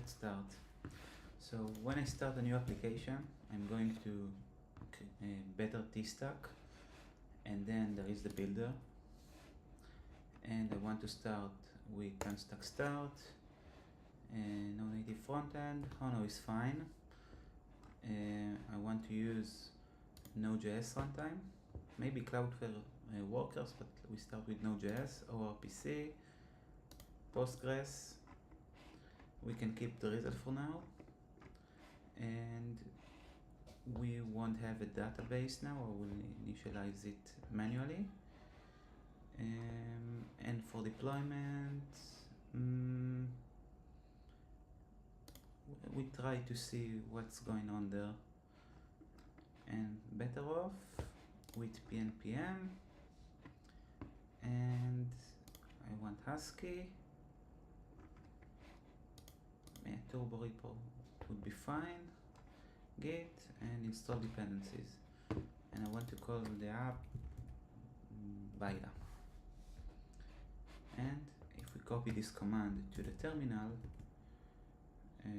let's start. So when I start a new application, I'm going to better T-stack, and then there is the builder, and I want to start with unstack start, and no native frontend. Oh no, is fine. I want to use Node.js runtime, maybe Cloudflare workers, but we start with Node.js, ORPC, Postgres. We can keep the result for now, and we won't have a database now. I will initialize it manually. And for deployment, we try to see what's going on there, and better off with PNPM, and I want Husky. Turbo repo would be fine. Git and install dependencies, and I want to call the app Baila. And if we copy this command to the terminal, it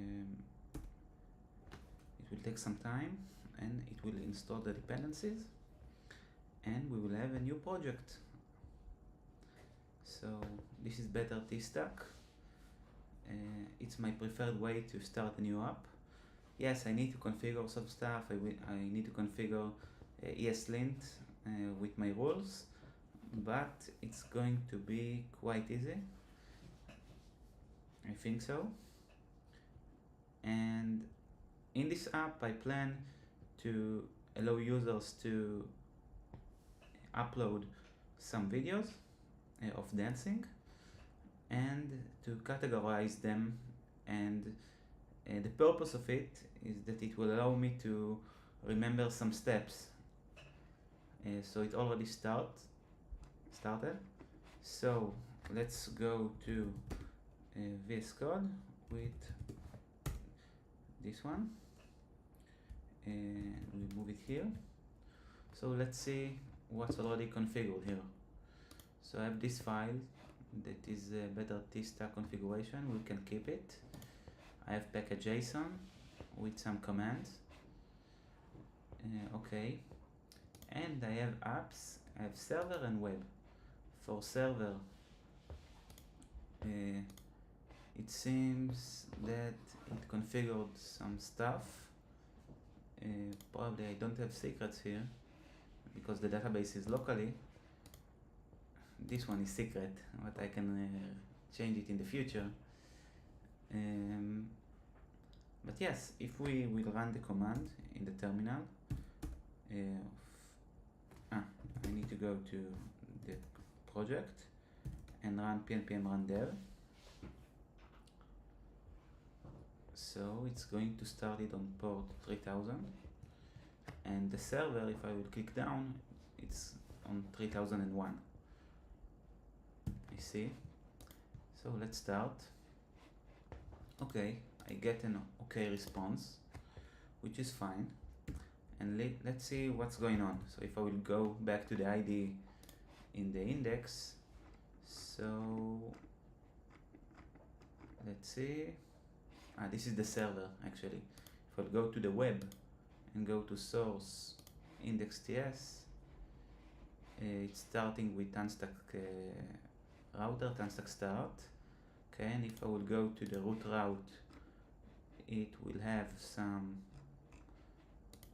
will take some time, and it will install the dependencies, and we will have a new project. So this is better T-stack. It's my preferred way to start a new app. Yes, I need to configure some stuff. I need to configure ESLint with my rules, but it's going to be quite easy. I think so. And in this app, I plan to allow users to upload some videos of dancing, and to categorize them, and the purpose of it is that it will allow me to remember some steps. So it already started. So let's go to VS Code with this one, and we move it here. So let's see what's already configured here. So I have this file that is a better T-stack configuration. We can keep it. I have package.json with some commands. Okay, and I have apps. I have server and web. For server, it seems that it configured some stuff. Probably I don't have secrets here because the database is locally. This one is secret, but I can change it in the future. But yes, if we will run the command in the terminal, I need to go to the project and run pnpm run dev. So it's going to start it on port 3000, and the server, if I will click down, it's on 3001. You see? So let's start. Okay, I get an okay response, which is fine. And let's see what's going on. So if I will go back to the ID in the index, so let's see. This is the server actually. If I go to the web and go to source index.ts, it's starting with unstack router, unstack start. Okay, and if I will go to the root route, it will have some,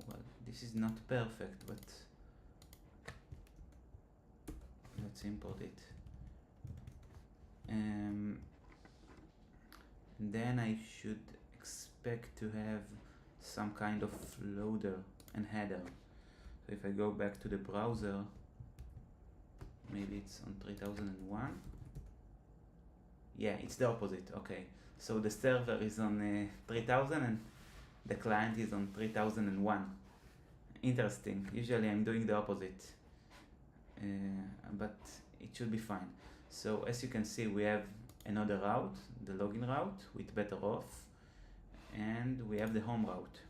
well, this is not perfect, but let's import it. And then I should expect to have some kind of loader and header. So if I go back to the browser, maybe it's on 3001. Yeah, it's the opposite. Okay, so the server is on 3000 and the client is on 3001. Interesting. Usually I'm doing the opposite, but it should be fine. So as you can see, we have another route, the login route with better off, and we have the home route,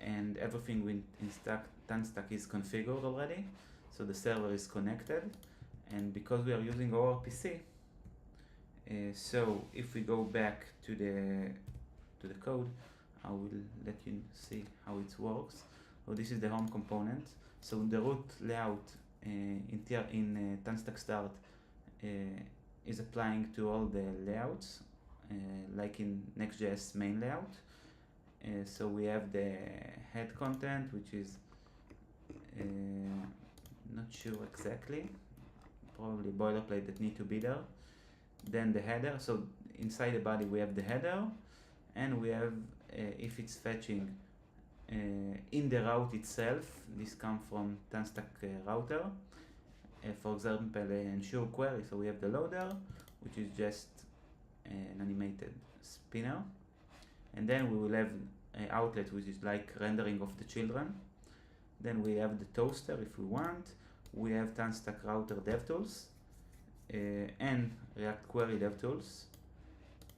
and everything with unstack is configured already. So the server is connected, and because we are using ORPC, So if we go back to the code, I will let you see how it works. So this is the home component. So the root layout in Tanstack Start is applying to all the layouts, like in Next.js main layout. So we have the head content, which is not sure exactly, probably boilerplate that need to be there. Then the header, so inside the body we have the header, and we have if it's fetching in the route itself, this comes from Tanstack router. For example, ensure query, so we have the loader, which is just an animated spinner, and then we will have an outlet, which is like rendering of the children. Then we have the toaster if we want. We have Tanstack router DevTools and React Query DevTools,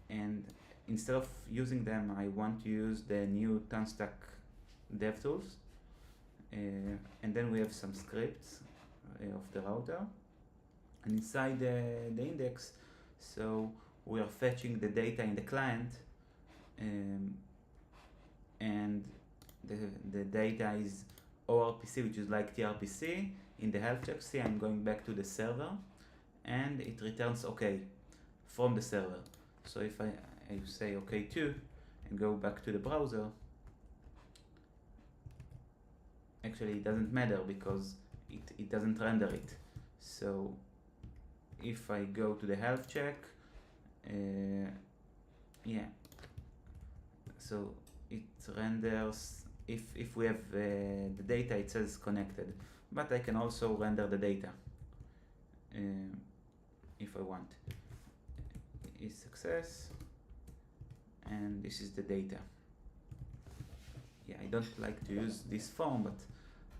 and instead of using them, I want to use the new Tanstack DevTools, and then we have some scripts of the router, and inside the index, so we are fetching the data in the client, and the data is ORPC, which is like TRPC. In the health check, see, I'm going back to the server, and it returns OK from the server. So if I say OK too, and go back to the browser, actually it doesn't matter because it doesn't render it. So if I go to the health check, yeah, so it renders if we have the data, it says connected, but I can also render the data if I want. Is success, and this is the data. Yeah, I don't like to use this form, but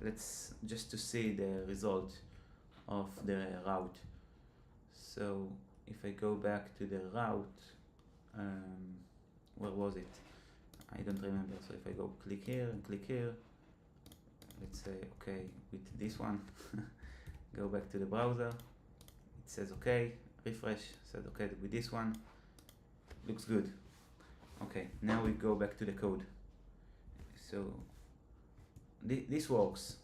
let's just to see the result of the route. So if I go back to the route, where was it? I don't remember. So if I go click here and click here, let's say okay with this one, go back to the browser, it says okay, refresh, said okay with this one, looks good. Okay, now we go back to the code. So this works.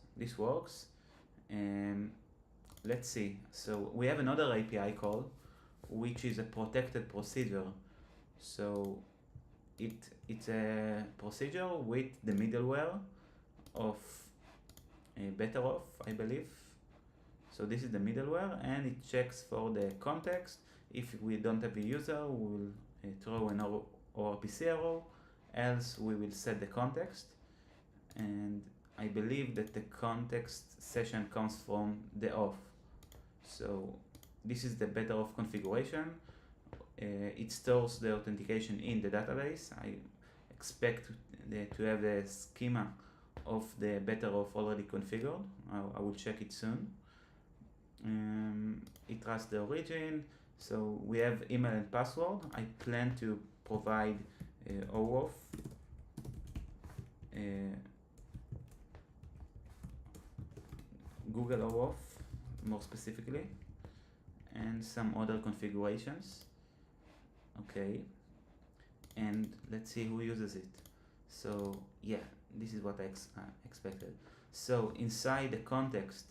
Let's see. So we have another API call, which is a protected procedure. So it's a procedure with the middleware of Better Off, I believe. So this is the middleware, and it checks for the context. If we don't have a user, we will throw an ORPC error, else we will set the context. And I believe that the context session comes from the off. So this is the Better Off configuration. It stores the authentication in the database. I expect to have the schema of the Better Off already configured. I will check it soon. It trusts the origin. So we have email and password. I plan to provide OAuth. Google OAuth more specifically, and some other configurations. Okay, and let's see who uses it. So yeah, this is what I expected. So inside the context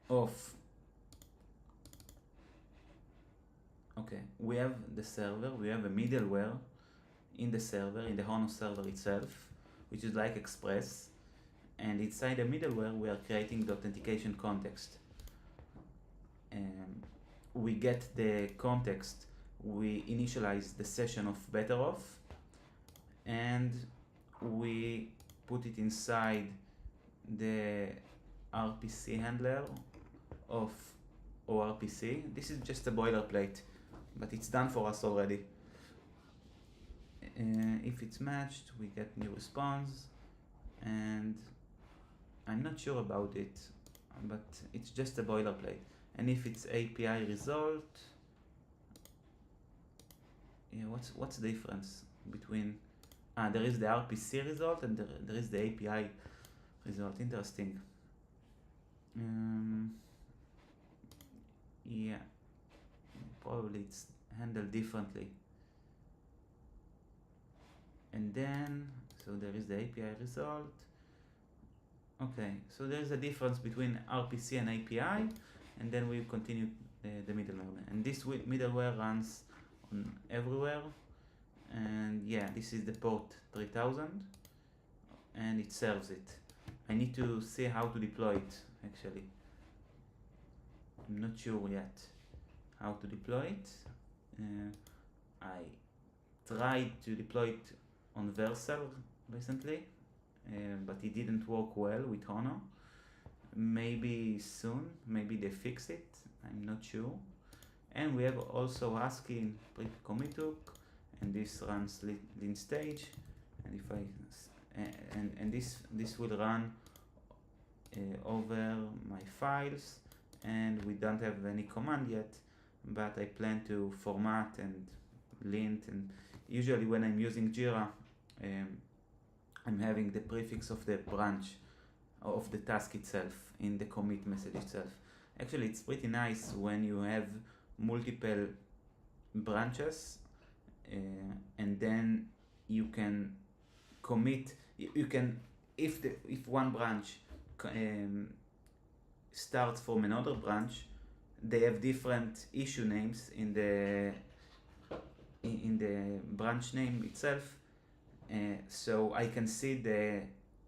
of okay, we have the server, we have a middleware in the server, in the HONO server itself, which is like Express, and inside the middleware we are creating the authentication context. We get the context, we initialize the session of Better Off, and we put it inside the RPC handler of ORPC. This is just a boilerplate, but it's done for us already. If it's matched, we get new response, and I'm not sure about it, but it's just a boilerplate. And if it's API result, yeah, what's the difference between there is the RPC result and there is the API result. Interesting. Yeah, probably it's handled differently. And then, so there is the API result. Okay, so there is a difference between RPC and API, and then we continue the middleware. And this middleware runs on everywhere. And yeah, this is the port 3000, and it serves it. I need to see how to deploy it, actually. I'm not sure yet how to deploy it. I tried to deploy it on Vercel recently, but it didn't work well with Honor. Maybe soon, maybe they fix it, I'm not sure. And we have also ASCII in Pretty commit hook, and this runs lint stage, and if I this will run over my files, and we don't have any command yet, but I plan to format and lint. And usually when I'm using Jira, I'm having the prefix of the branch of the task itself in the commit message itself. Actually, it's pretty nice when you have multiple branches, and then you can commit. You can, if one branch starts from another branch, they have different issue names in the branch name itself, so I can see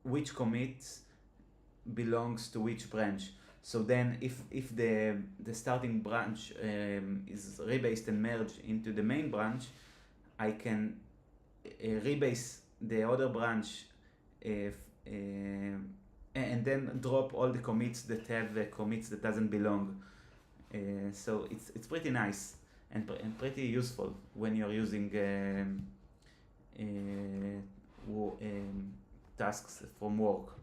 which commits belongs to which branch. So then if the starting branch is rebased and merged into the main branch, I can rebase the other branch and then drop all the commits that have commits that doesn't belong. So it's pretty nice and pretty useful when you're using tasks from work.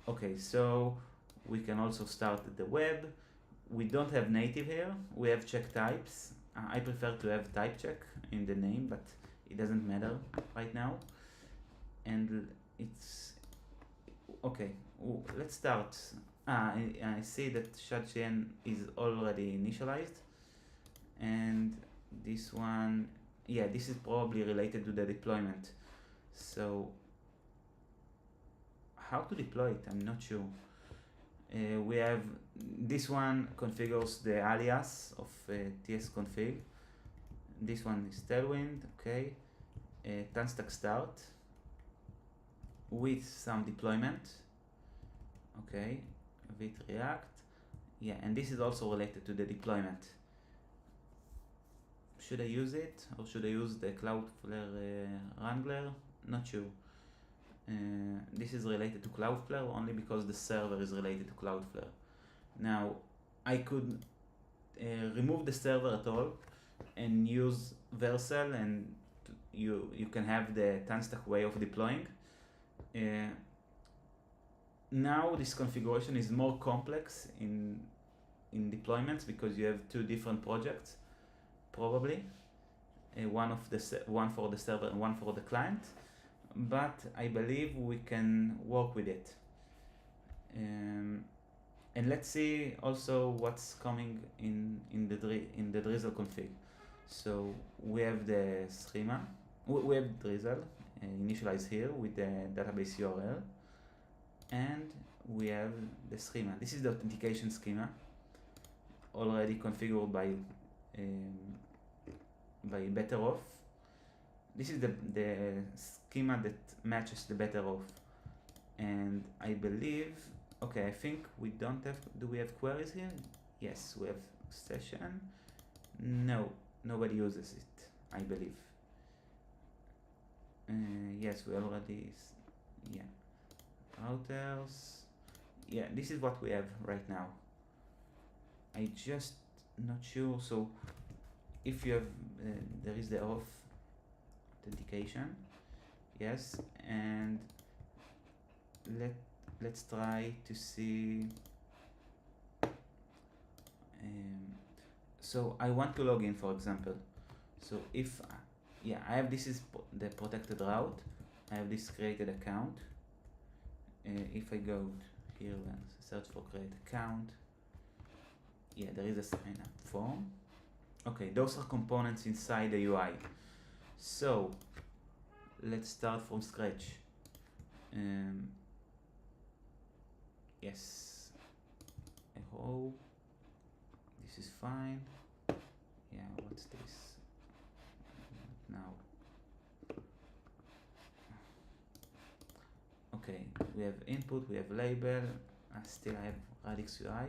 Okay, so we can also start the web. We don't have native here, we have check types. I prefer to have type check in the name, but it doesn't matter right now. And it's okay. Let's start. I see that Shadchan is already initialized, and this one, yeah, this is probably related to the deployment. So how to deploy it, I'm not sure. We have this one configures the alias of tsconfig. This one is Tailwind, okay. Tanstack start with some deployment, okay. With React, yeah, and this is also related to the deployment. Should I use it or should I use the Cloudflare Wrangler? Not sure. This is related to Cloudflare only because the server is related to Cloudflare. Now, I could remove the server at all and use Vercel, and you can have the Tanstack way of deploying. Now this configuration is more complex in deployments because you have two different projects, probably one for the server and one for the client. But I believe we can work with it. And let's see also what's coming in the Drizzle config. So we have the schema, we have Drizzle initialized here with the database URL, and we have the schema. This is the authentication schema already configured by BetterOff. This is the schema that matches the BetterOff, and I believe, okay, I think we don't have, do we have queries here? Yes, we have session. No, nobody uses it, I believe. Yes, we already, yeah. Routers, yeah, this is what we have right now. I just not sure. So if you have there is the off authentication, yes, and let's try to see. So I want to log in, for example. So if yeah, I have, this is the protected route. I have this created account. If I go here and search for create account, yeah, there is a sign up form. Okay, those are components inside the UI. So let's start from scratch. Yes, I hope this is fine. Yeah, what's this now? Okay, we have input, we have label. Still I have Radix UI.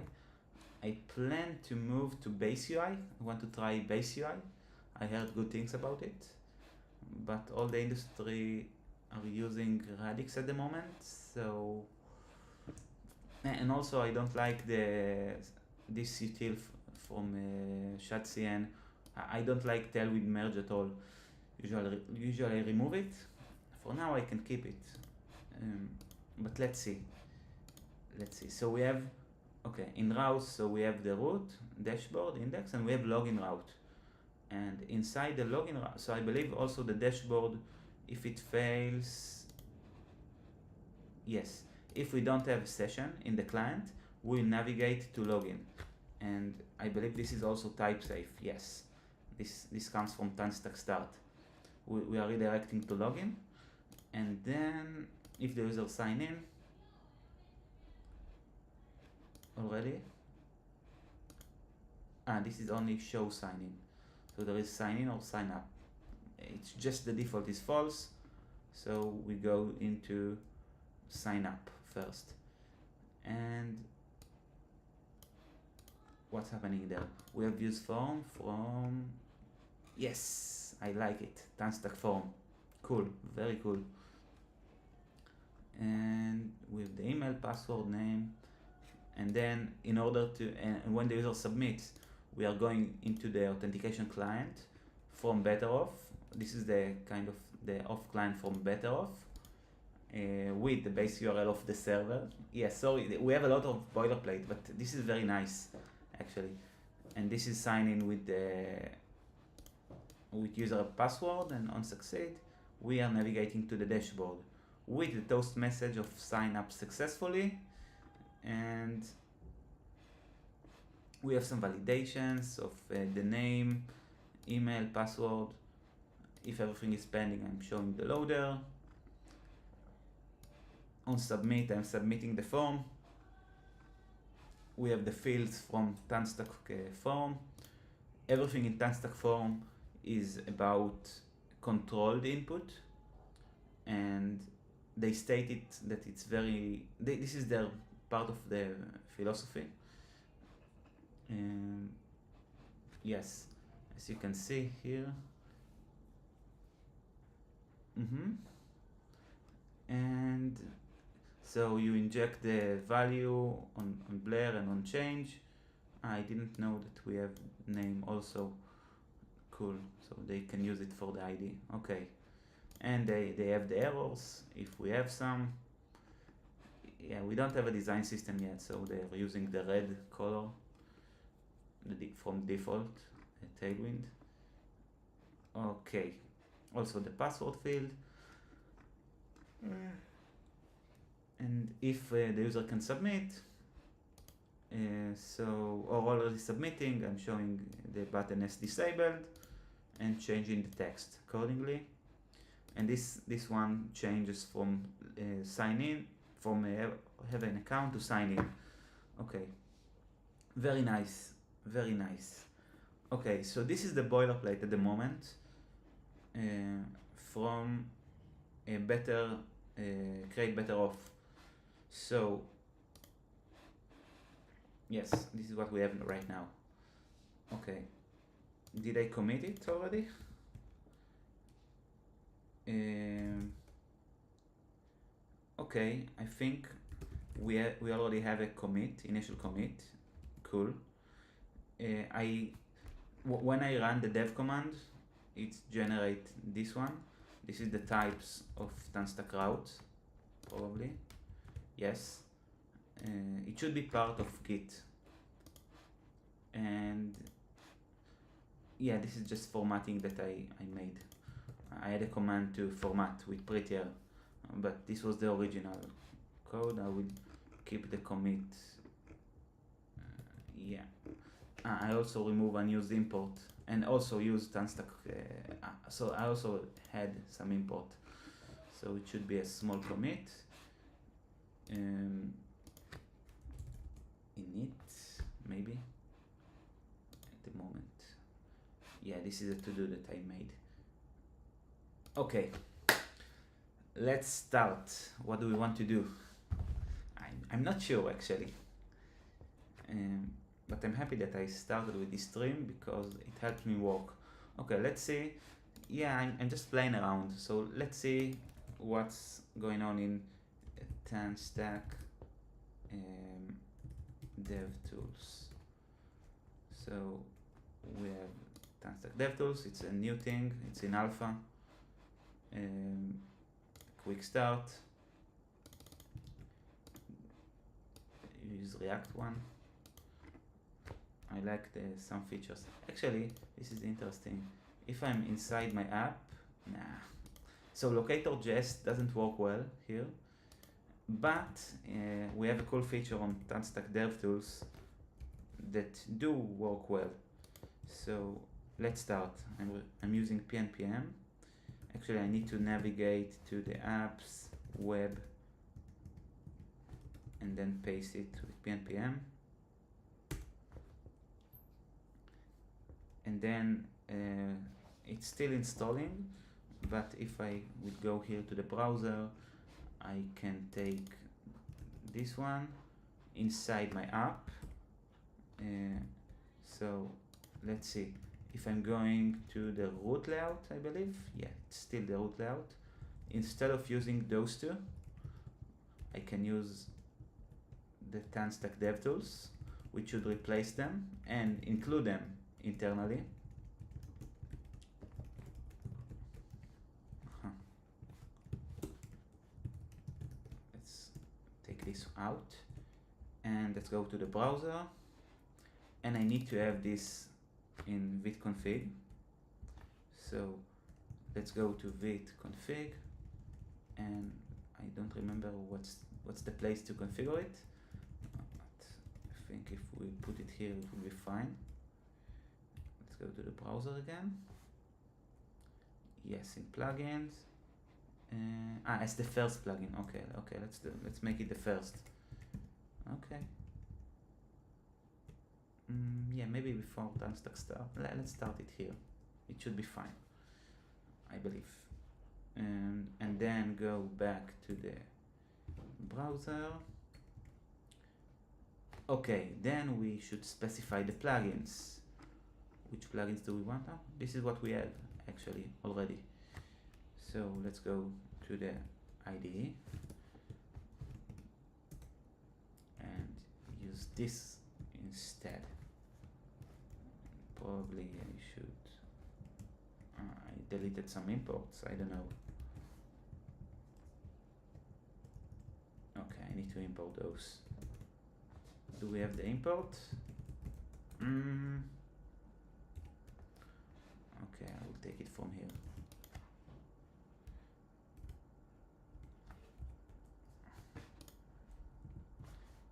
I plan to move to base UI. I want to try base UI. I heard good things about it, but all the industry are using Radix at the moment. So, and also I don't like this util from ShadCN. I don't like tailwind merge at all. Usually I remove it. For now I can keep it. But let's see. So we have, okay, in routes, so we have the root, dashboard, index, and we have login route. And inside the login route, so I believe also the dashboard, if it fails, yes, if we don't have a session in the client, we'll navigate to login. And I believe this is also type safe, yes. This comes from Tanstack start. We are redirecting to login, and then if the user sign in already, this is only show sign in, so there is sign in or sign up. It's just the default is false, so we go into sign up first. And what's happening there? We have used form from, yes, I like it, Tanstack form, cool, very cool. And with the email, password, name, and then in order to, and when the user submits, we are going into the authentication client from BetterOff. This is the kind of the off client from BetterOff with the base URL of the server. Yeah, sorry, we have a lot of boilerplate, but this is very nice actually. And this is sign in with user password, and on succeed, we are navigating to the dashboard with the toast message of sign up successfully. And we have some validations of the name, email, password. If everything is pending, I'm showing the loader. On submit, I'm submitting the form. We have the fields from Tanstack form. Everything in Tanstack form is about controlled input, and they stated that it's very, this is their part of the philosophy. Yes, as you can see here. And so you inject the value on blur and on change. I didn't know that we have name also. Cool, so they can use it for the ID. Okay, and they have the errors if we have some. Yeah, we don't have a design system yet, so they're using the red color from default, tailwind. Okay, also the password field. And if the user can submit, or already submitting, I'm showing the button as disabled and changing the text accordingly. And this one changes from sign in, from have an account to sign in. Okay, very nice, very nice. Okay, so this is the boilerplate at the moment from a create BetterOff. So yes, this is what we have right now. Okay, did I commit it already? Okay, I think we already have a initial commit. Cool. When I run the dev command, it generates this one. This is the types of Tanstack routes, probably. Yes. It should be part of Git. And yeah, this is just formatting that I made. I had a command to format with Prettier, but this was the original code. I will keep the commit. Yeah. I also remove unused import and also use Tanstack. So I also had some import. So it should be a small commit. Init, maybe, at the moment. Yeah, this is a to-do that I made. Okay, let's start. What do we want to do? I'm not sure actually. But I'm happy that I started with this stream because it helped me work. Okay, let's see. Yeah, I'm just playing around. So let's see what's going on in Tanstack DevTools. So we have Tanstack DevTools. It's a new thing. It's in alpha. Quick start. Use React one. I like some features. Actually, this is interesting. If I'm inside my app, nah. So locator.js doesn't work well here, but we have a cool feature on Tanstack DevTools that do work well. So let's start. I'm using PNPM. Actually, I need to navigate to the apps, web, and then paste it with PNPM. And then it's still installing, but if I would go here to the browser, I can take this one inside my app. So let's see, if I'm going to the root layout, I believe, yeah, it's still the root layout. Instead of using those two, I can use the Tanstack DevTools, which should replace them and include them internally. Let's take this out and let's go to the browser, and I need to have this in vit-config. So let's go to vit-config, and I don't remember what's the place to configure it, but I think if we put it here it will be fine. Let's go to the browser again. Yes, in plugins. It's the first plugin. Okay, let's make it the first. Okay. Yeah, maybe before Tanstack start. Let's start it here. It should be fine, I believe. And then go back to the browser. Okay, then we should specify the plugins. Which plugins do we want? Oh, this is what we have actually already. So let's go to the IDE and use this instead. Probably I should. I deleted some imports, I don't know. Okay, I need to import those. Do we have the import? Okay, I will take it from here.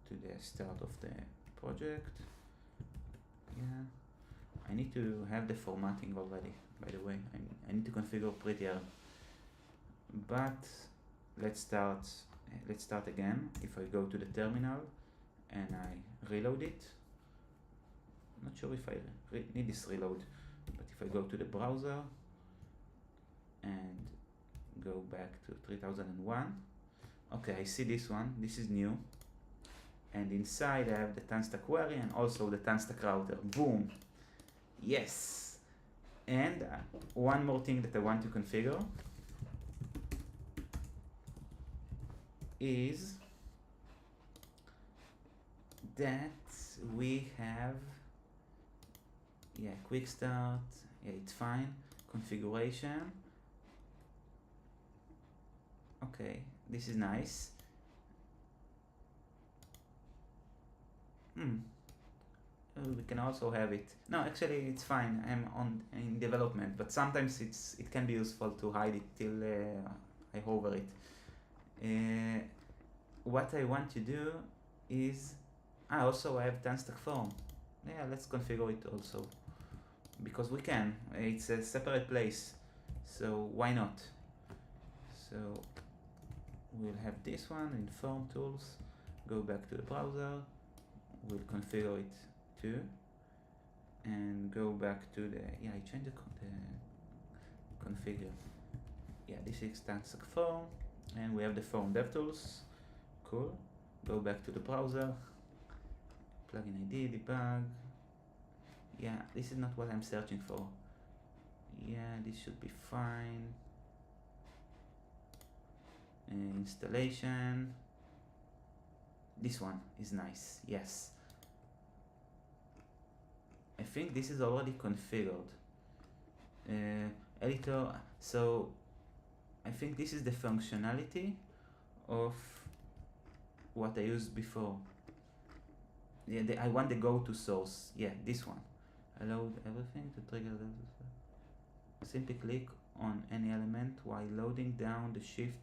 To the start of the project. Yeah, I need to have the formatting already, by the way. I need to configure Prettier. But let's start again. If I go to the terminal and I reload it, I'm not sure if I need this reload, but if I go to the browser and go back to 3001, okay, I see this one. This is new, and inside I have the Tanstack query and also the Tanstack router. Boom. Yes. And one more thing that I want to configure is that we have, yeah, quick start, yeah, it's fine, configuration. Okay, this is nice. We can also have it. No, actually it's fine. I'm in development, but sometimes it can be useful to hide it till I hover it. What I want to do is also I have Tanstack form. Yeah, let's configure it also. because we can. It's a separate place, so why not? So we'll have this one in Form Tools, go back to the browser, we'll configure it too, and go back to the, yeah, I changed the configure. Yeah, this is static form, and we have the form DevTools. Cool. Go back to the browser, plugin ID, debug. Yeah, this is not what I'm searching for. Yeah, this should be fine. Installation. This one is nice. Yes. I think this is already configured. Editor. So I think this is the functionality of what I used before. Yeah, I want the go-to source. Yeah, this one. Load everything to trigger the. Simply click on any element while loading down the Shift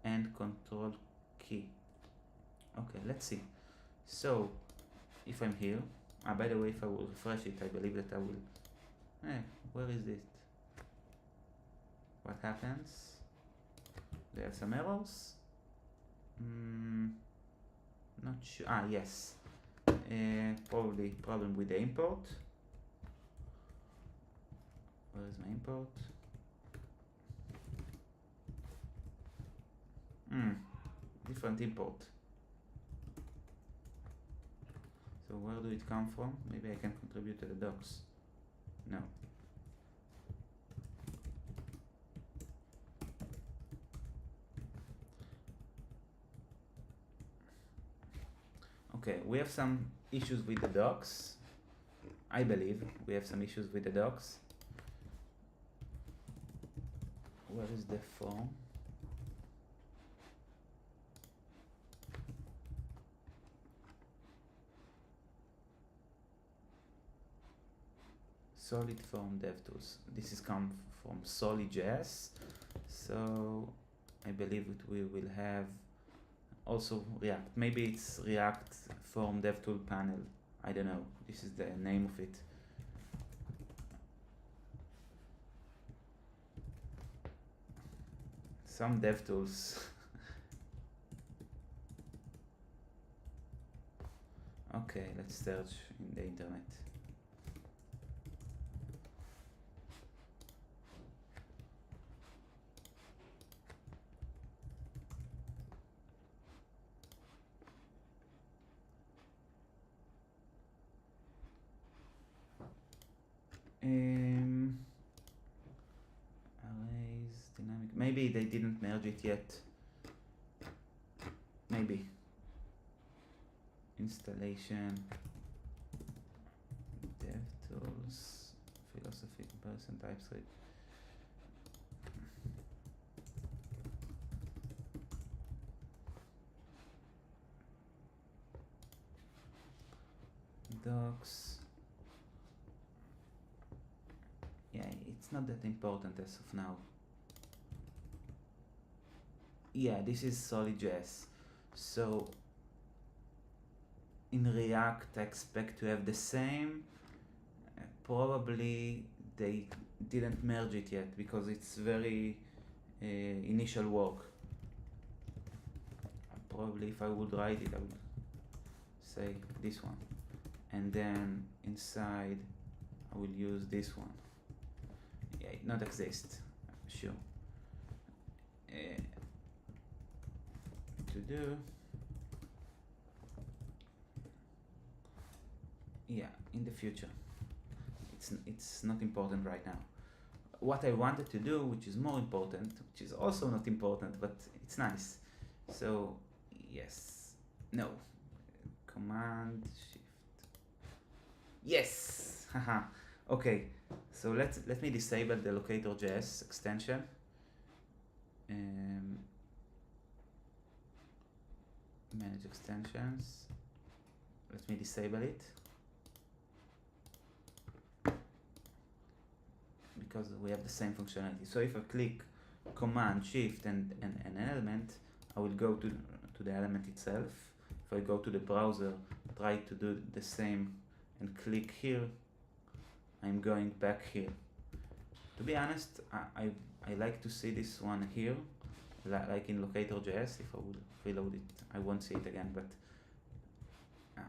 and Control key. Okay, let's see. So if I'm here, by the way, if I will refresh it, I believe that I will. Where is it? What happens? There are some errors. Not sure. Yes. Probably problem with the import. Where is my import? Different import. So where do it come from? Maybe I can contribute to the docs. No. Okay, we have some issues with the docs. I believe we have some issues with the docs. Where is the form? Solid form DevTools. This is come from Solid.js. So I believe we will have also React. Maybe it's React form DevTool panel. I don't know. This is the name of it. Some DevTools. Okay, let's search in the internet. Arrays, dynamic. Maybe they didn't merge it yet. Maybe. Installation. DevTools. Philosophy, comparison, TypeScript. Docs. Yeah, it's not that important as of now. Yeah, this is Solid.js. So in React I expect to have the same. Probably they didn't merge it yet because it's very initial work. Probably if I would write it, I would say this one, and then inside I will use this one. Yeah, it not exist, sure. To do. Yeah, in the future. It's not important right now. What I wanted to do, which is more important, which is also not important, but it's nice. So yes, no, Command Shift. Yes, haha. Okay, so let me disable the locator.js extension. Manage extensions. Let me disable it because we have the same functionality. So if I click Command Shift and an element, I will go to the element itself. If I go to the browser, try to do the same and click here, I'm going back here. To be honest, I like to see this one here, like in locator.js. If I will reload it, I won't see it again, but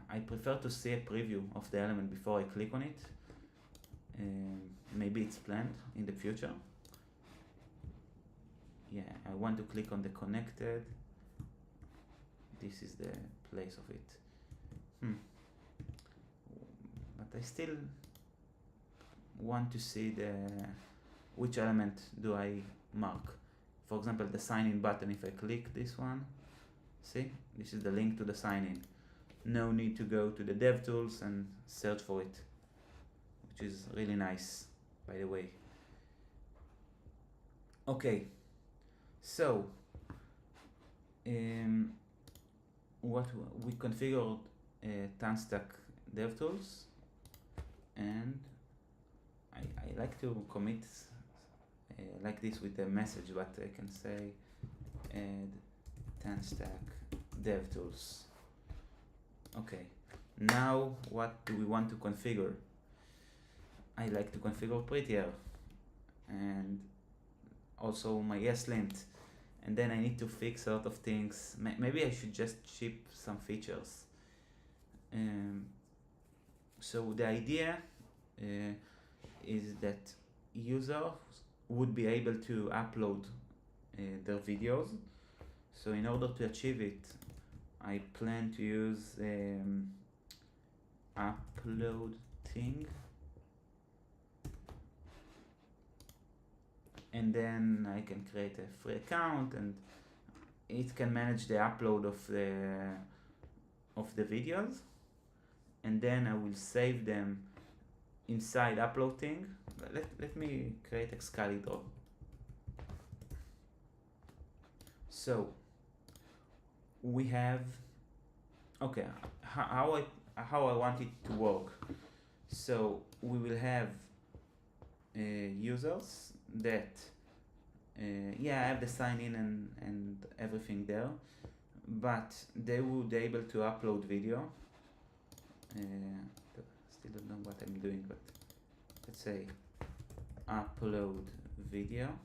I prefer to see a preview of the element before I click on it. Maybe it's planned in the future. Yeah, I want to click on the connected. This is the place of it. But I still want to see which element do I mark. For example, the sign in button. If I click this one, see, this is the link to the sign in. No need to go to the DevTools and search for it, which is really nice, by the way. Okay, so what we configured Tanstack DevTools, and I like to commit like this with a message, but I can say add Tanstack DevTools. Okay, now what do we want to configure? I like to configure Prettier and also my ESLint, and then I need to fix a lot of things. Maybe I should just ship some features. So the idea is that users would be able to upload their videos. So in order to achieve it, I plan to use upload thing, and then I can create a free account, and it can manage the upload of the videos, and then I will save them inside upload thing. Let me create Excalibur. So we have, okay, how I want it to work. So we will have users that yeah, I have the sign in and everything there, but they would be able to upload video. Still don't know what I'm doing, but let's say upload video,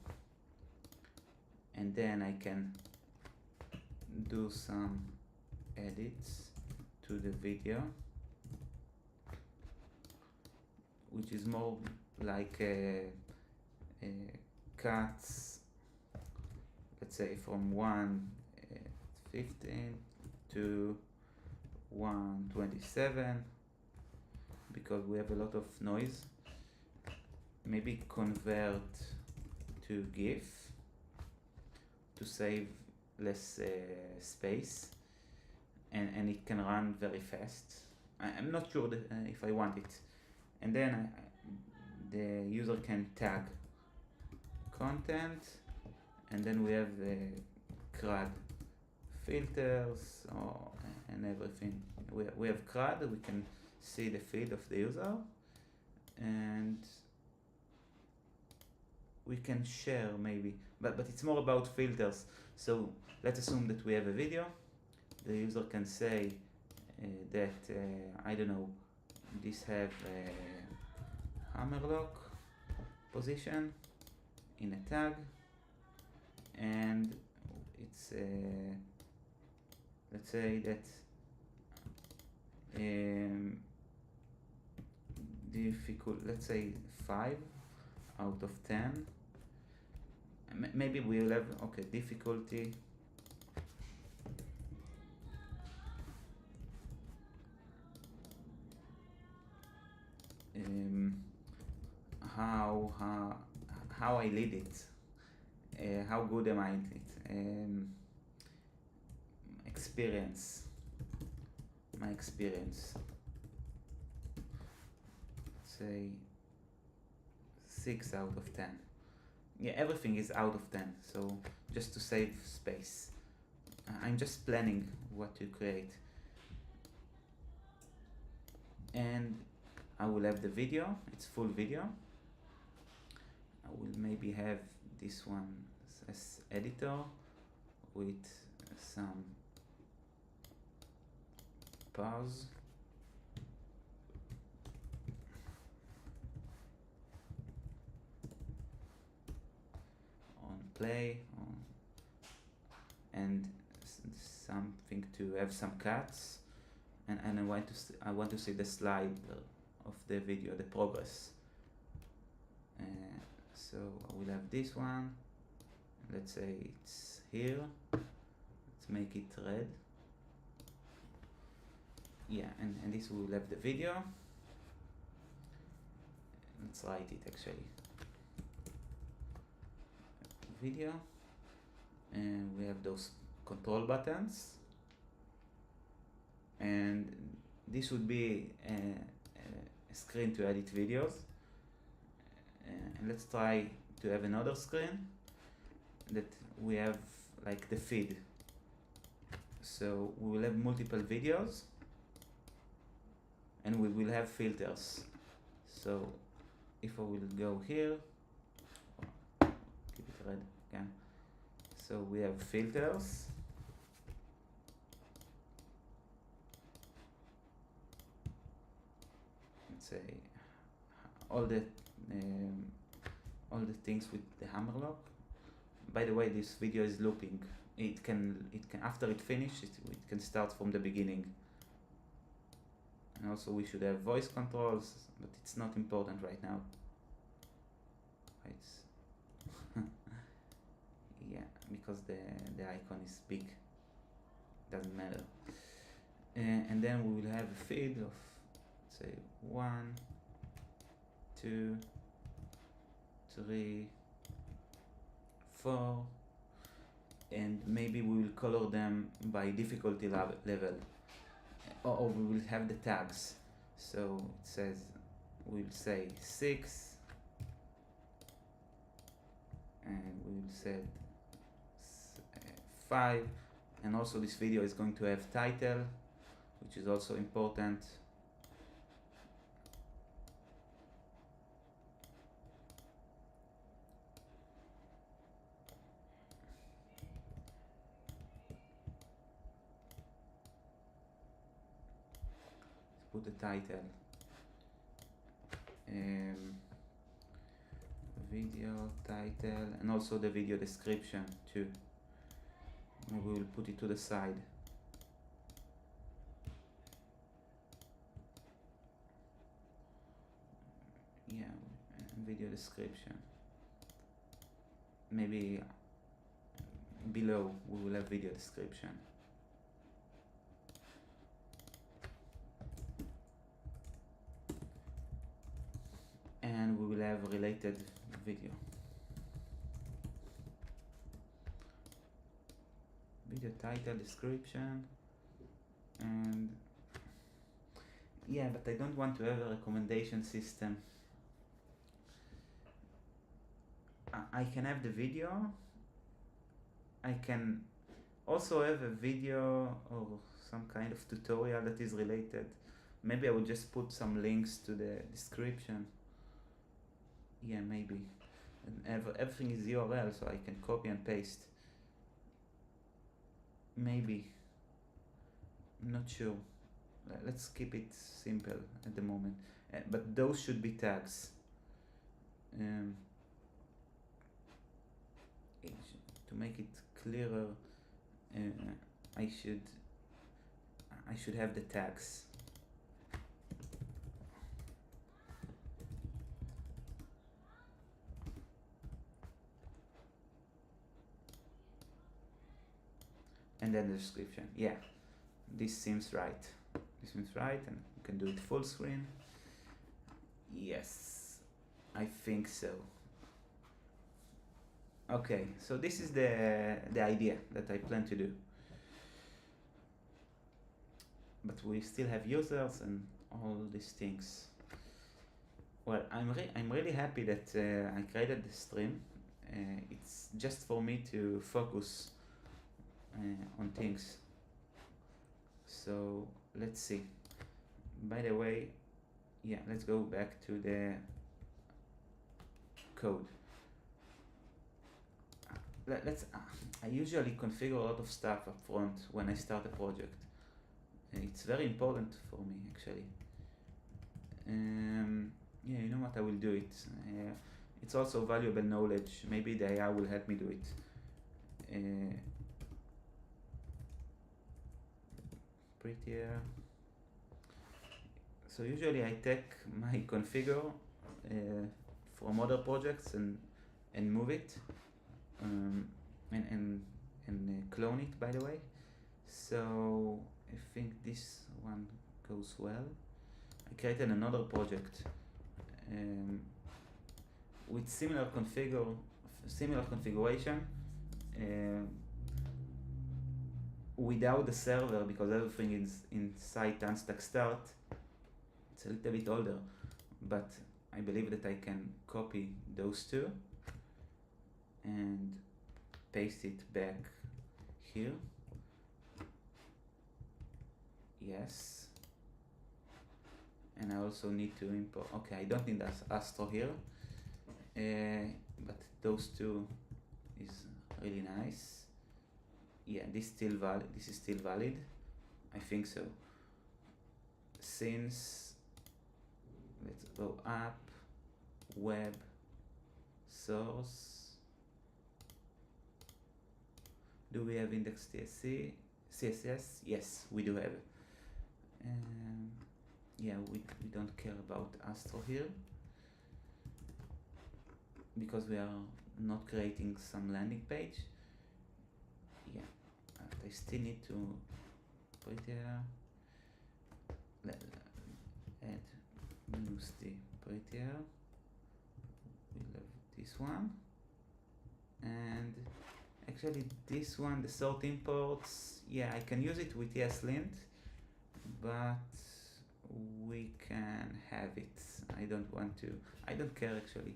and then I can do some edits to the video, which is more like cuts, let's say from 1:15 to 1:27, because we have a lot of noise. Maybe convert to GIF to save less space, and it can run very fast. I'm not sure that, if I want it. And then the user can tag content, and then we have the CRUD filters and everything. We have CRUD, we can see the feed of the user, and we can share maybe, but it's more about filters. So let's assume that we have a video. The user can say that I don't know, this have a hammerlock position in a tag, and it's let's say that difficult, let's say 5 out of 10. Maybe we'll have, okay, difficulty how I lead it, how good am I at it, experience, my experience, let's say 6 out of 10. Yeah, everything is out of 10, so just to save space. I'm just planning what to create. And I will have the video, it's full video. I will maybe have this one as editor with some pause. play, and something to have some cuts, and I want to see the slide of the video, the progress. So I will have this one. Let's say it's here. Let's make it red. Yeah, and this will have the video. Let's write it actually. Video, and we have those control buttons, and this would be a screen to edit videos. And let's try to have another screen that we have like the feed. So we will have multiple videos, and we will have filters. So if I will go here, keep it red again. So we have filters. Let's say all the things with the hammer lock. By the way, this video is looping. It can after it finishes, it can start from the beginning. And also we should have voice controls, but it's not important right now. Right. Yeah, because the icon is big. Doesn't matter. And then we will have a feed of, say, 1, 2, 3, 4, and maybe we will color them by difficulty level, or we will have the tags. So it says, we'll say 6, and we will set 5, and also this video is going to have title, which is also important. Put the title, video title, and also the video description too. And we will put it to the side. Yeah, and video description. Maybe below we will have video description. And we will have related video. Video title, description, and yeah, but I don't want to have a recommendation system. I can have the video. I can also have a video or some kind of tutorial that is related. Maybe I will just put some links to the description. Yeah, maybe. And everything is URL, so I can copy and paste. Maybe. I'm not sure. Let's keep it simple at the moment. But those should be tags. To make it clearer, I should have the tags. And then the description. Yeah, this seems right. This seems right, and you can do it full screen. Yes, I think so. Okay, so this is the idea that I plan to do. But we still have users and all these things. Well, I'm really happy that I created this stream. It's just for me to focus on things. So let's see. By the way, yeah, let's go back to the code. I usually configure a lot of stuff up front when I start a project. It's very important for me, actually. Yeah, you know what, I will do it. It's also valuable knowledge. Maybe the AI will help me do it. Prettier. So usually I take my configure from other projects and move it and clone it, by the way. So I think this one goes well. I created another project with similar configuration without the server, because everything is inside Tanstack Start. It's a little bit older, but I believe that I can copy those two and paste it back here. Yes. And I also need to import, okay, I don't need Astro here, but those two is really nice. Yeah, this is still valid. I think so. Since, let's go up, web, source. Do we have index CSS? Yes, we do have. Yeah, we don't care about Astro here because we are not creating some landing page. Yeah, I still need to put there. Add minus the Prettier. We'll have this one, and actually this one, the sort imports. Yeah, I can use it with ESLint, but we can have it. I don't care actually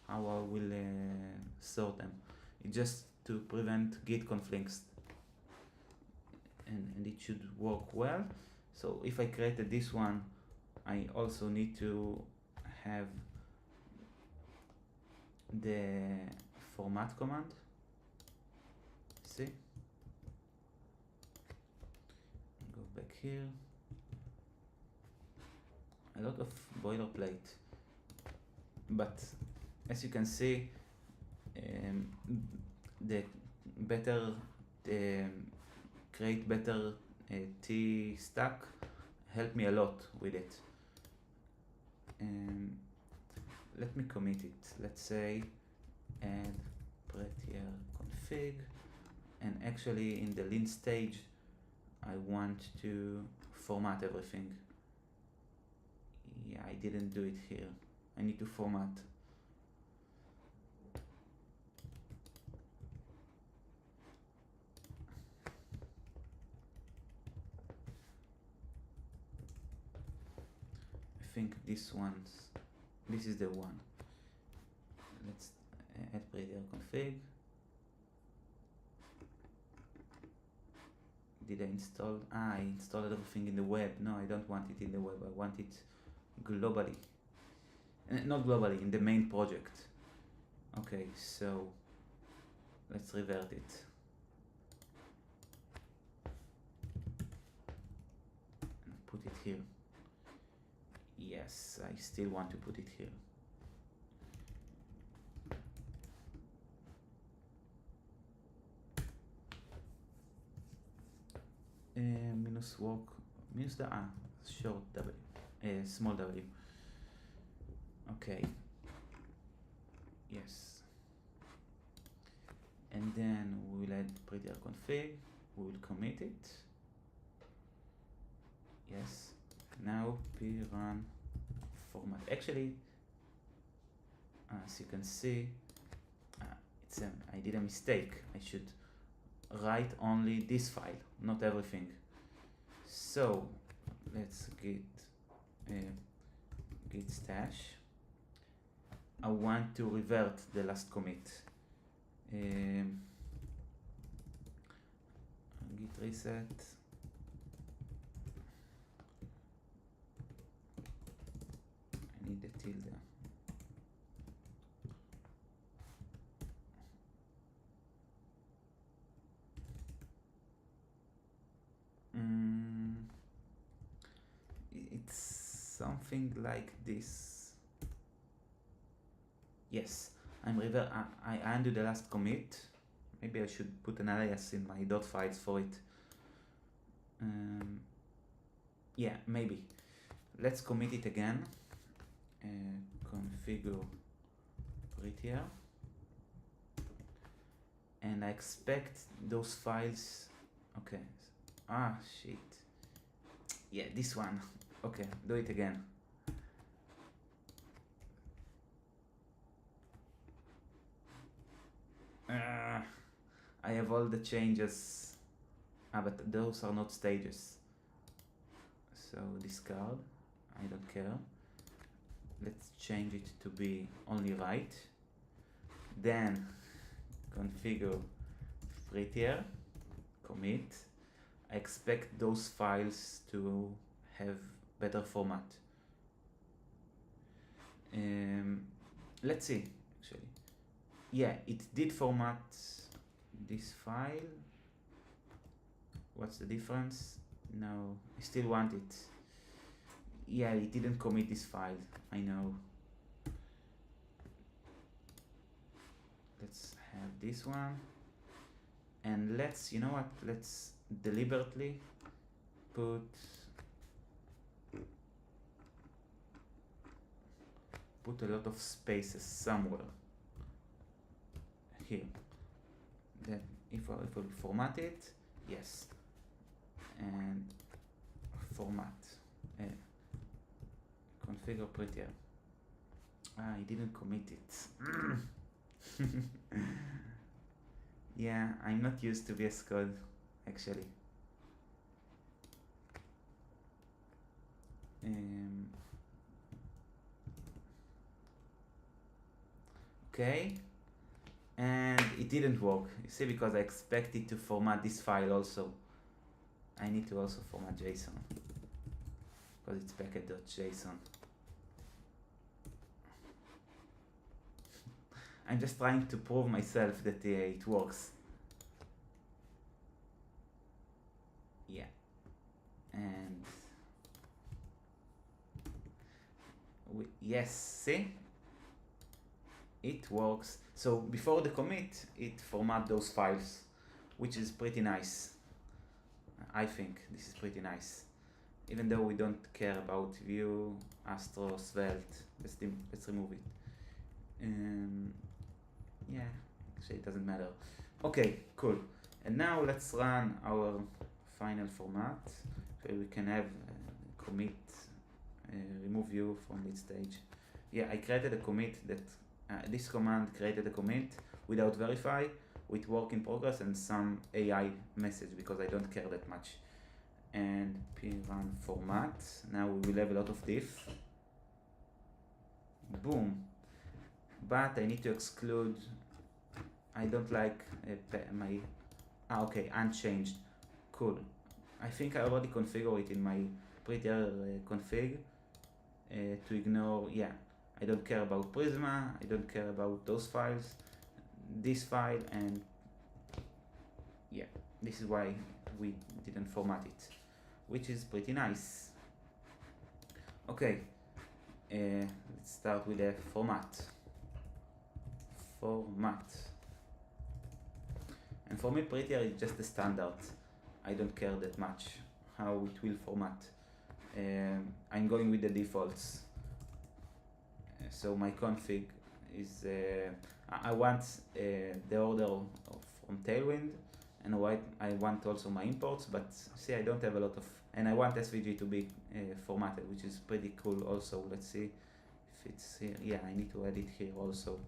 how I will sort them. It's just to prevent git conflicts, and it should work well. So if I created this one, I also need to have the format command. See? Go back here. A lot of boilerplate, but as you can see, the better create better T stack helped me a lot with it. Let me commit it. Let's say add Prettier config, and actually in the lint stage I want to format everything. Yeah, I didn't do it here. I need to format. I think this is the one. Let's add Prettier config. Did I install? I installed everything in the web. No, I don't want it in the web. I want it globally. Not globally, in the main project. Okay, so let's revert it. And put it here. Yes, I still want to put it here. Minus work, minus the short W, small w. Okay. Yes. And then we will add Prettier config. We will commit it. Yes. Now run format. Actually, as you can see, I did a mistake. I should write only this file, not everything. So let's git stash. I want to revert the last commit. Git reset. I need the tilde. It's something like this. Yes, I undo the last commit. Maybe I should put an alias in my dot files for it. Yeah, maybe. Let's commit it again. Configure Prettier. And I expect those files. Okay. Ah, shit. Yeah, this one. Okay, do it again. I have all the changes. But those are not stages. So discard. I don't care. Let's change it to be only write. Then configure Prettier, commit. I expect those files to have better format. Let's see, actually. Yeah, it did format this file. What's the difference? No, I still want it. Yeah, it didn't commit this file, I know. Let's have this one. And let's, you know what, let's deliberately put a lot of spaces somewhere here. Then if I format it, yes, and format, configure Prettier. I didn't commit it. Yeah, I'm not used to VS Code, actually. Okay, and it didn't work. You see, because I expected to format this file also. I need to also format JSON because it's packet.json. I'm just trying to prove myself that it works. Yeah, and yes, see, it works. So before the commit, it format those files, which is pretty nice. I think this is pretty nice, even though we don't care about Vue, Astro, Svelte. Let's remove it. Yeah, actually it doesn't matter. Okay, cool. And now let's run our final format. So we can have commit, remove Vue from this stage. Yeah, I created a commit that this command created a commit without verify, with work in progress and some AI message because I don't care that much. And prun format. Now we will have a lot of diff. Boom. But I need to exclude. I don't like my. Okay, unchanged. Cool. I think I already configured it in my Prettier config to ignore. Yeah, I don't care about Prisma. I don't care about those files. This file, and yeah, this is why we didn't format it, which is pretty nice. Okay, let's start with the format. And for me, Prettier is just a standard. I don't care that much how it will format. I'm going with the defaults. So my config is I want the order from Tailwind, and I want also my imports, but see, I don't have a lot of, and I want SVG to be formatted, which is pretty cool also. Let's see if it's here. Yeah, I need to add it here also,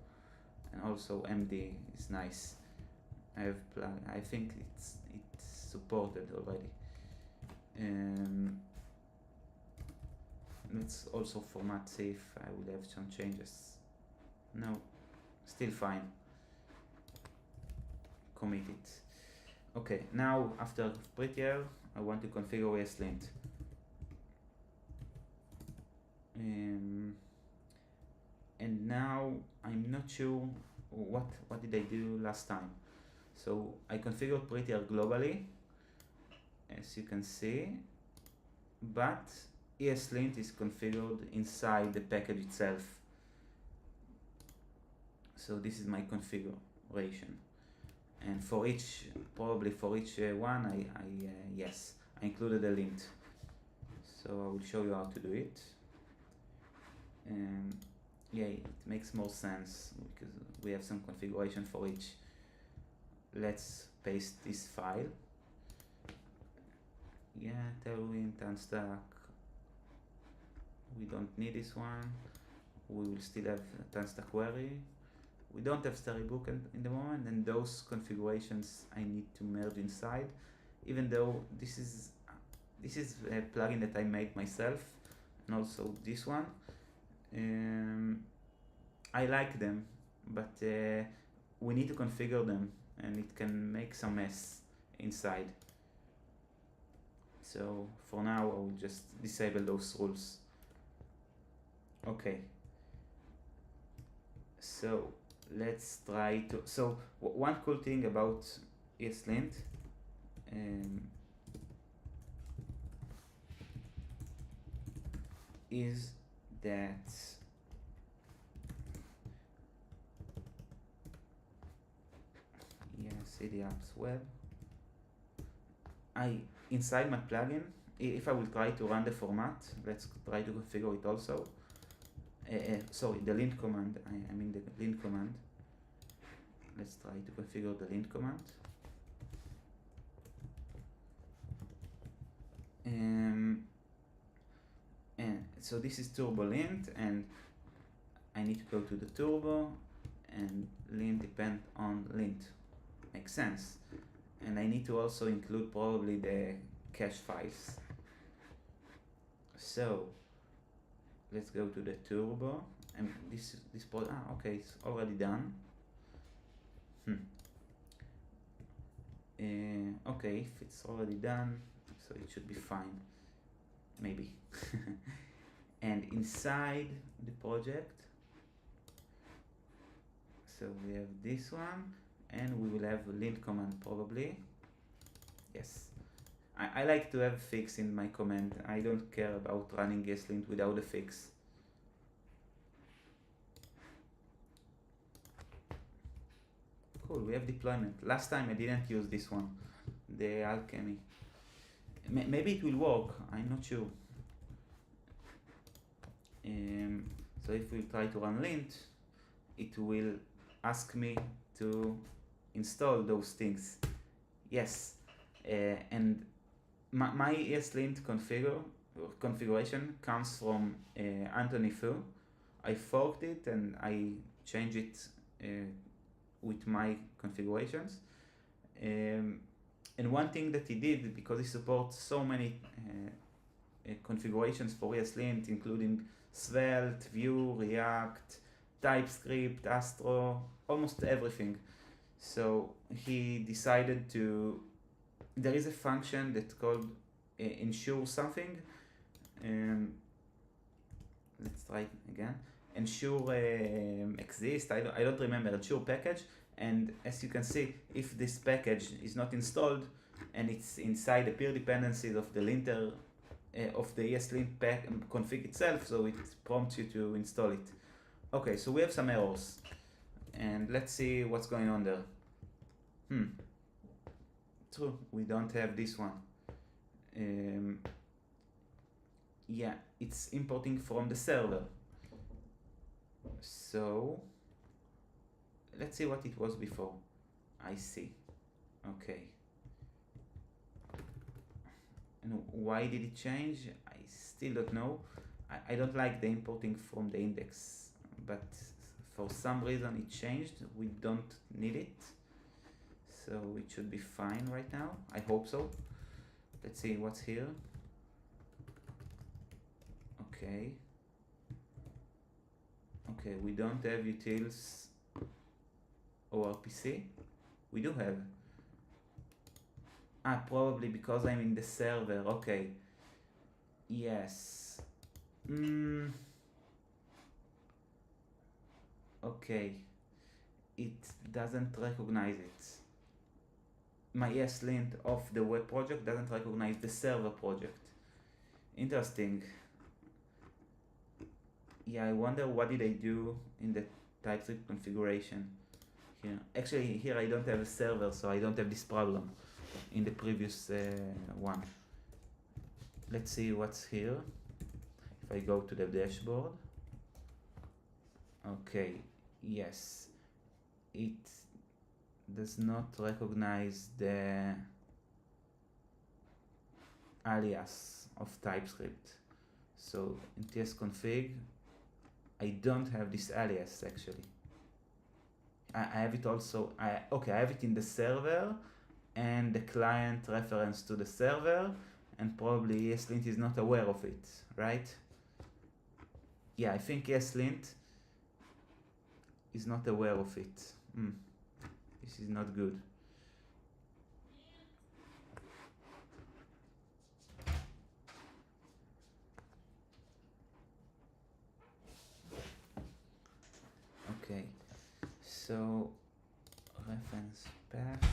and also MD is nice. I think it's supported already. Let's also format, see if I will have some changes. No, still fine. Commit it. Okay, now after Prettier, I want to configure ESLint. And now I'm not sure what did I do last time. So I configured Prettier globally, as you can see, but ESLint is configured inside the package itself. So this is my configuration, and for each, probably for each one, yes, I included a lint. So I will show you how to do it. And yeah, it makes more sense because we have some configuration for each. Let's paste this file. Yeah, tailwind, unstack. We don't need this one. We will still have unstack query. We don't have storybook in the moment, and those configurations I need to merge inside, even though this is a plugin that I made myself, and also this one. I like them, but we need to configure them, and it can make some mess inside. So for now, I will just disable those rules. Okay. So let's try to. So one cool thing about ESLint is that CD apps web. Inside my plugin, if I will try to run the format, let's try to configure it also. Sorry, the lint command. I mean the lint command. Let's try to configure the lint command. And so this is turbo lint, and I need to go to the turbo, and lint depend on lint. Makes sense. And I need to also include probably the cache files. So let's go to the turbo, and okay, it's already done. Okay, if it's already done, so it should be fine, maybe. And inside the project, so we have this one, and we will have a lint command probably. Yes, I like to have a fix in my command. I don't care about running ESLint without a fix. Cool, we have deployment. Last time I didn't use this one, the alchemy. Maybe it will work, I'm not sure. So if we try to run lint, it will ask me to install those things. Yes, and my ESLint configuration comes from Anthony Fu. I forked it and I changed it with my configurations. And one thing that he did, because he supports so many configurations for ESLint, including Svelte, Vue, React, TypeScript, Astro, almost everything. So he decided to, there is a function that's called ensure something. Let's try it again. Ensure exists, I don't remember, ensure package. And as you can see, if this package is not installed and it's inside the peer dependencies of the linter of the ESLint config itself, so it prompts you to install it. Okay, so we have some errors, and let's see what's going on there. True, we don't have this one. Yeah, it's importing from the server. So let's see what it was before. I see. Okay. And why did it change? I still don't know. I don't like the importing from the index, but for some reason it changed. We don't need it, so it should be fine right now. I hope so. Let's see what's here. Okay. Okay, we don't have utils or RPC. We do have. Probably because I'm in the server. Okay. Yes. Okay. It doesn't recognize it. My ESLint of the web project doesn't recognize the server project. Interesting. Yeah, I wonder what did I do in the TypeScript configuration here. Actually, here I don't have a server, so I don't have this problem in the previous one. Let's see what's here. If I go to the dashboard, okay, yes, it does not recognize the alias of TypeScript. So in tsconfig, I don't have this alias actually. I have it also, I have it in the server and the client reference to the server, and probably ESLint is not aware of it, right? Yeah, I think ESLint is not aware of it. This is not good. Okay, so reference path.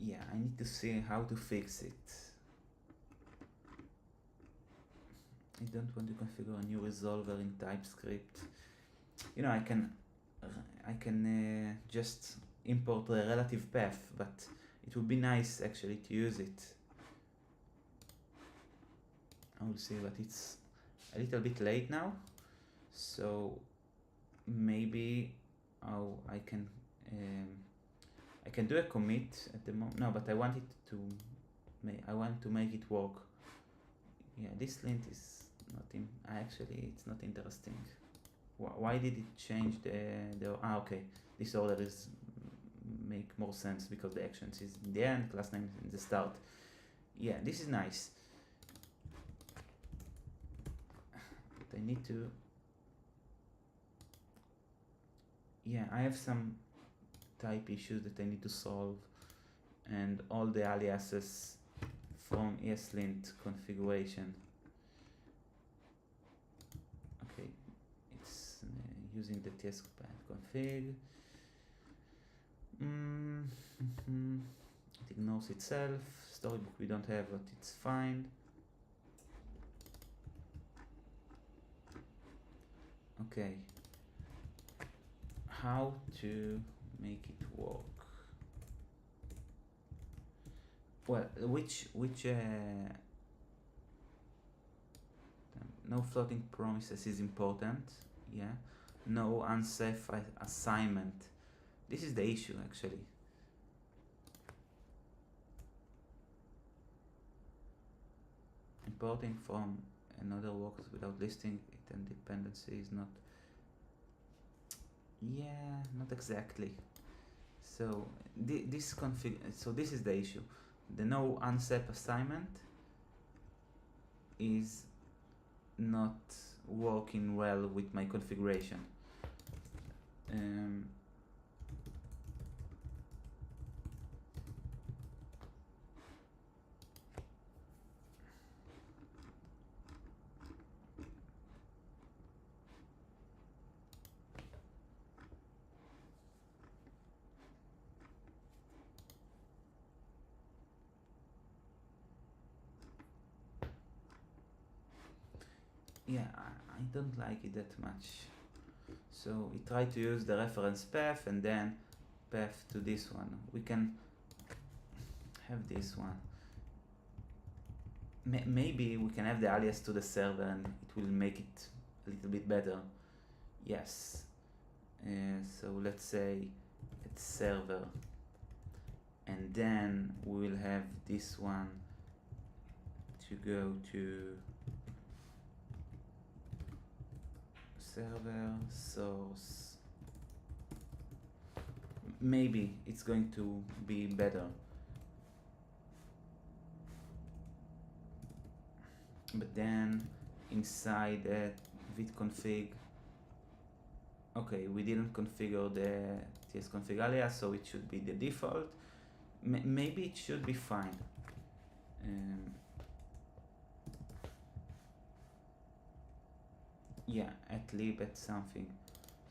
Yeah, I need to see how to fix it. I don't want to configure a new resolver in TypeScript. You know, I can just import a relative path, but it would be nice actually to use it. I will see, but it's a little bit late now, so maybe I can do a commit at the moment. No, but I want it to make it work. Yeah, this lint is not in. Actually, it's not interesting. Why did it change the? Okay, this order is make more sense because the actions is in the end, class name is in the start. Yeah, this is nice. But I need to. Yeah, I have some type issues that I need to solve, and all the aliases from ESLint configuration. Okay, it's using the tsconfig. It ignores itself. Storybook we don't have, but it's fine. Okay, how to make it work? Well, which no floating promises is important. Yeah, no unsafe assignment. This is the issue actually. Importing from another works without listing it and dependency is not. Yeah, not exactly. So this config. So this is the issue. The no unsafe assignment is not working well with my configuration. Yeah, I don't like it that much. So we try to use the reference path and then path to this one. We can have this one. Maybe we can have the alias to the server and it will make it a little bit better. Yes. So let's say it's server, and then we will have this one to go to server source. Maybe it's going to be better. But then inside that vitconfig, okay, we didn't configure the tsconfig alias, so it should be the default. Maybe it should be fine. yeah, at lib at something.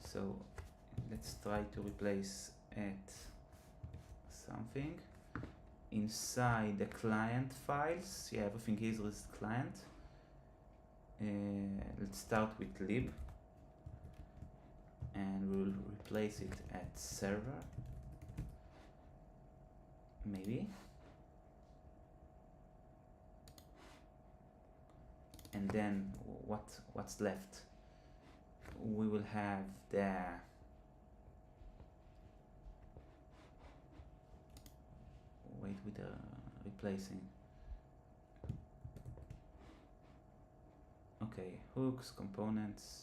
So let's try to replace at something inside the client files. Yeah, everything here is client. Let's start with lib and we'll replace it at server, maybe. And then what's left? We will have the wait with the replacing. Okay, hooks, components.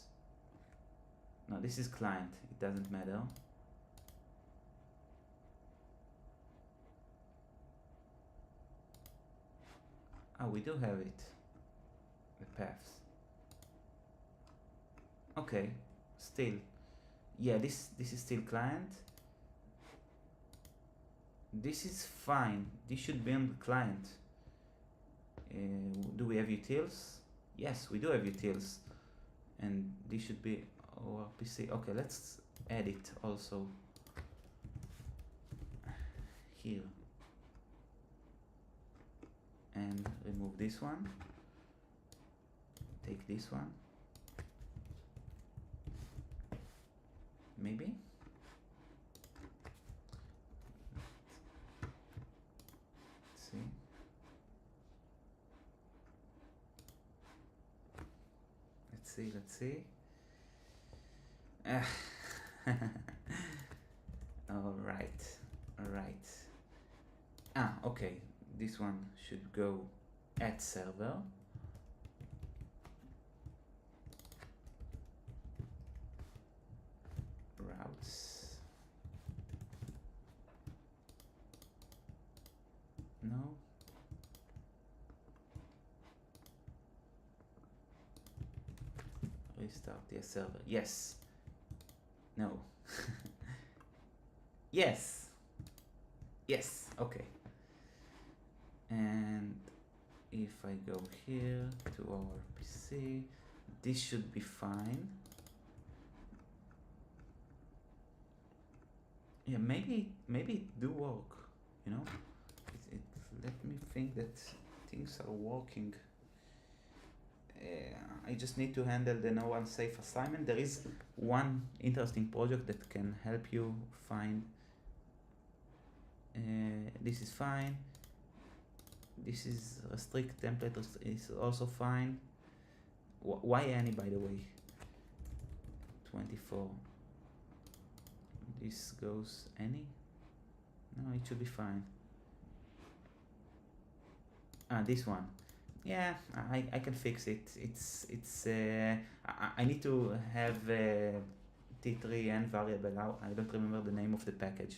No, this is client, it doesn't matter. Oh, we do have it. The paths. Okay, still. Yeah, this is still client. This is fine. This should be on the client. Do we have utils? Yes, we do have utils. And this should be our PC. Okay, let's add it also here. And remove this one. Take this one. Maybe. Let's see. Let's see. All right. Ah, okay. This one should go at server. Routes. No. Restart the server. Yes. No. Yes. Okay. And if I go here to our PC, this should be fine. Yeah, maybe it do work, you know. Let me think that things are working. I just need to handle the no unsafe assignment. There is one interesting project that can help you find. This is fine. This is restrict template is also fine. Why any, by the way? 24. This goes any? No, it should be fine. This one. Yeah, I can fix it. I need to have t3 and variable. I don't remember the name of the package.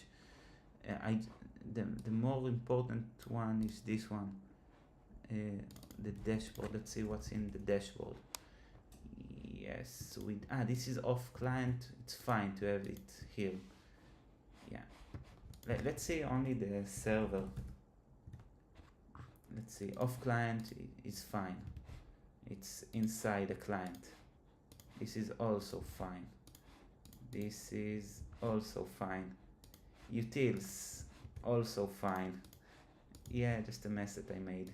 The more important one is this one. The dashboard. Let's see what's in the dashboard. Yes, this is off client. It's fine to have it here. Yeah. Let's see only the server. Let's see, off client is fine. It's inside the client. This is also fine. This is also fine. Utils, also fine. Yeah, just a mess that I made.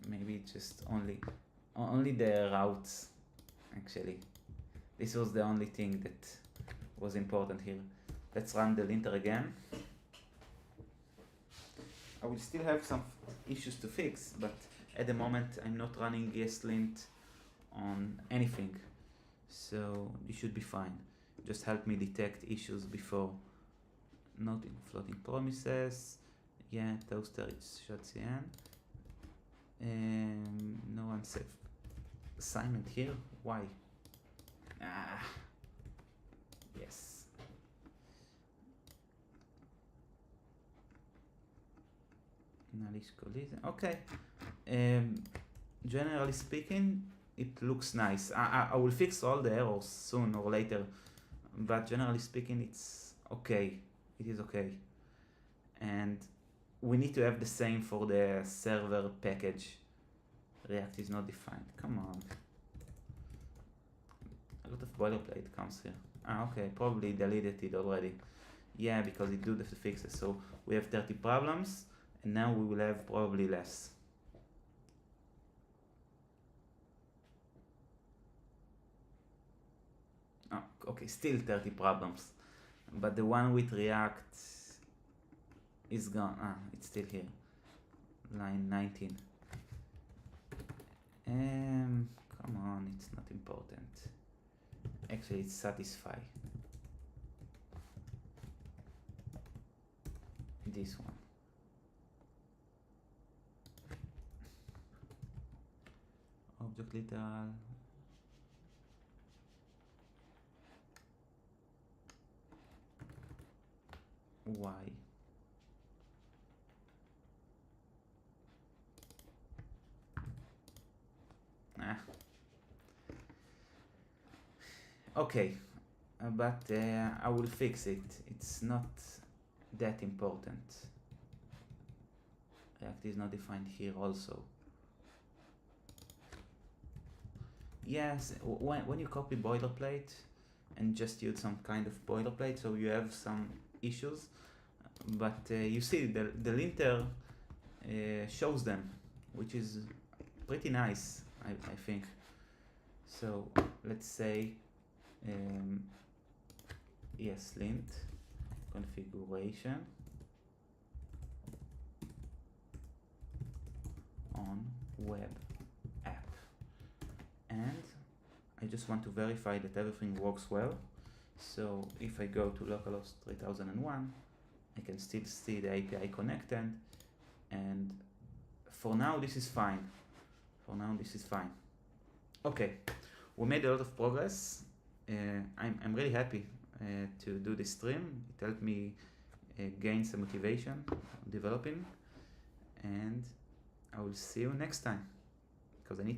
Maybe just only the routes, actually. This was the only thing that was important here. Let's run the linter again. I will still have some issues to fix, but at the moment I'm not running ESLint on anything, so it should be fine. Just help me detect issues before. Not in floating promises. Yeah, toaster it's shotcn. No unsafe assignment here. Why? Yes. Okay. Generally speaking, it looks nice. I will fix all the errors soon or later, but generally speaking, it's okay. It is okay. and we need to have the same for the server package. React is not defined. Come on. A lot of boilerplate comes here. Okay, probably deleted it already. Yeah, because it do the fixes. So we have 30 problems, and now we will have probably less. Oh, okay, still 30 problems, but the one with React is gone. It's still here. Line 19. Come on, it's not important. Actually, it's satisfy. This one. Object literal. Why? Okay, but I will fix it. It's not that important. React is not defined here also. Yes, when you copy boilerplate and just use some kind of boilerplate, so you have some issues, but you see the linter shows them, which is pretty nice, I think. So let's say ESLint configuration on web app, and I just want to verify that everything works well. So if I go to localhost 3001, I can still see the API connected, and for now this is fine. Okay, we made a lot of progress. I'm really happy to do this stream. It helped me gain some motivation developing, and I will see you next time, because I need